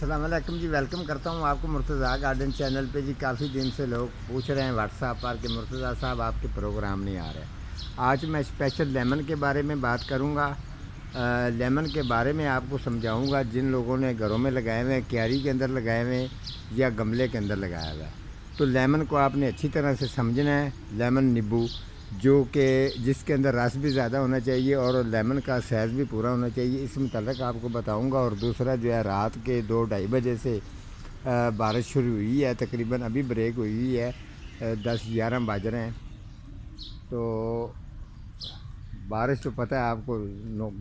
अस्सलाम वालेकुम जी। वेलकम करता हूँ आपको मुर्तज़ा गार्डन चैनल पे जी। काफ़ी दिन से लोग पूछ रहे हैं व्हाट्सएप पर कि मुर्तज़ा साहब आपके प्रोग्राम नहीं आ रहे। आज मैं स्पेशल लेमन के बारे में बात करूँगा। लेमन के बारे में आपको समझाऊँगा जिन लोगों ने घरों में लगाए हुए हैं, क्यारी के अंदर लगाए हुए हैं या गमले के अंदर लगाया हुआ है। तो लेमन को आपने अच्छी तरह से समझना है। लेमन नींबू जो कि जिसके अंदर रस भी ज़्यादा होना चाहिए और लेमन का साइज़ भी पूरा होना चाहिए, इस मुतालिक आपको बताऊंगा। और दूसरा जो है, रात के 2-2:30 बजे से बारिश शुरू हुई है, तकरीबन अभी ब्रेक हुई है, 10-11 बज रहे हैं। तो बारिश तो पता है आपको,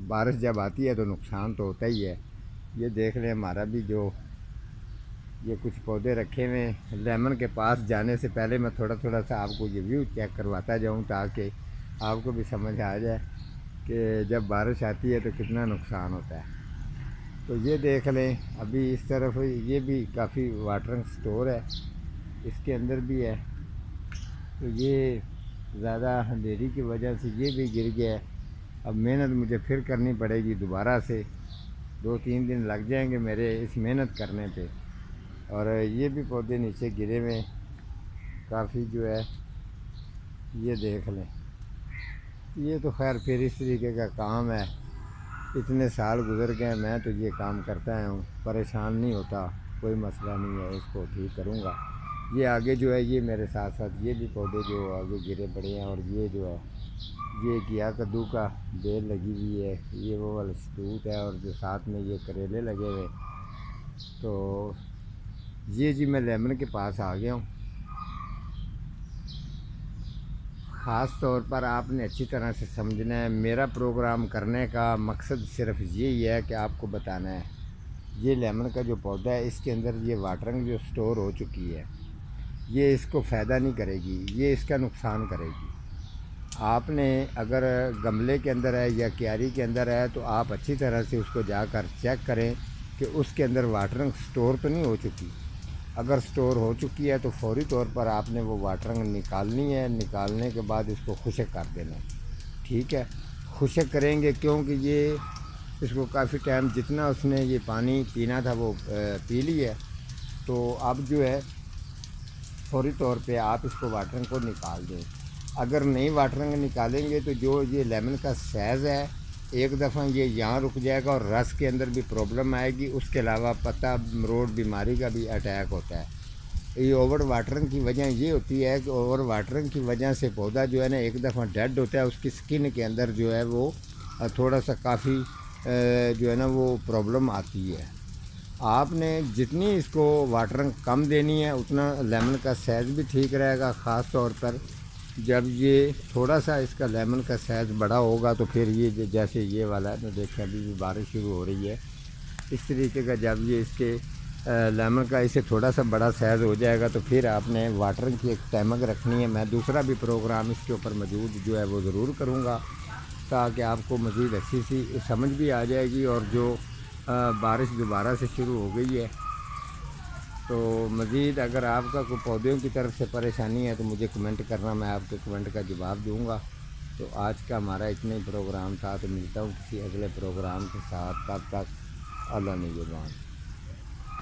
बारिश जब आती है तो नुकसान तो होता ही है। ये देख लें, हमारा भी जो ये कुछ पौधे रखे हुए हैं। लेमन के पास जाने से पहले मैं थोड़ा थोड़ा सा आपको ये व्यू चेक करवाता जाऊं ताकि आपको भी समझ आ जाए कि जब बारिश आती है तो कितना नुकसान होता है। तो ये देख लें, अभी इस तरफ ये भी काफ़ी वाटरिंग स्टोर है, इसके अंदर भी है। तो ये ज़्यादा अंधेरी की वजह से ये भी गिर गया है। अब मेहनत मुझे फिर करनी पड़ेगी दोबारा से, 2-3 दिन लग जाएंगे मेरे इस मेहनत करने पे। और ये भी पौधे नीचे गिरे हुए काफ़ी जो है, ये देख लें। ये तो खैर फिर इस तरीके का काम है, इतने साल गुजर गए, मैं तो ये काम करता हूँ, परेशान नहीं होता, कोई मसला नहीं है, इसको ठीक करूँगा। ये आगे जो है, ये मेरे साथ साथ ये भी पौधे जो आगे गिरे पड़े हैं। और ये जो है, ये किया कद्दू का बेल लगी हुई है, ये वो वाला शतूत है, और जो साथ में ये करेले लगे हुए। तो ये जी मैं लेमन के पास आ गया हूँ। ख़ास तौर पर आपने अच्छी तरह से समझना है। मेरा प्रोग्राम करने का मकसद सिर्फ यही है कि आपको बताना है, ये लेमन का जो पौधा है, इसके अंदर ये वाटरिंग जो स्टोर हो चुकी है, ये इसको फ़ायदा नहीं करेगी, ये इसका नुकसान करेगी। आपने अगर गमले के अंदर है या क्यारी के अंदर है तो आप अच्छी तरह से उसको जाकर चेक करें कि उसके अंदर वाटरिंग स्टोर तो नहीं हो चुकी। अगर स्टोर हो चुकी है तो फौरी तौर पर आपने वो वाटरिंग निकालनी है। निकालने के बाद इसको खुशक कर देना है, ठीक है। खुशक करेंगे क्योंकि ये इसको काफ़ी टाइम जितना उसने ये पानी पीना था वो पी लिया। तो अब जो है, फौरी तौर पे आप इसको वाटरिंग को निकाल दें। अगर नहीं वाटरिंग निकालेंगे तो जो ये लेमन का साइज़ है, एक दफ़ा ये यहाँ रुक जाएगा और रस के अंदर भी प्रॉब्लम आएगी। उसके अलावा पत्ता मरोड़ बीमारी का भी अटैक होता है। ये ओवर वाटरिंग की वजह ये होती है कि ओवर वाटरिंग की वजह से पौधा जो है ना, एक दफ़ा डेड होता है, उसकी स्किन के अंदर जो है वो थोड़ा सा काफ़ी जो है ना वो प्रॉब्लम आती है। आपने जितनी इसको वाटरिंग कम देनी है उतना लेमन का साइज़ भी ठीक रहेगा। ख़ास तौर पर जब ये थोड़ा सा इसका लेमन का साइज़ बड़ा होगा तो फिर ये जैसे ये वाला है, तो देखें अभी भी बारिश शुरू हो रही है, इस तरीके का जब ये इसके लेमन का इसे थोड़ा सा बड़ा साइज़ हो जाएगा तो फिर आपने वाटरिंग की एक टैमक रखनी है। मैं दूसरा भी प्रोग्राम इसके ऊपर मौजूद जो है वो ज़रूर करूँगा ताकि आपको मज़ीद अच्छी सी समझ भी आ जाएगी। और जो बारिश दोबारा से शुरू हो गई है, तो मज़ीद अगर आपका कोई पौधों की तरफ से परेशानी है तो मुझे कमेंट करना, मैं आपके कमेंट का जवाब दूंगा। तो आज का हमारा इतना ही प्रोग्राम था, तो मिलता हूँ किसी अगले प्रोग्राम के साथ। तब तक अल्लाह निगहबान।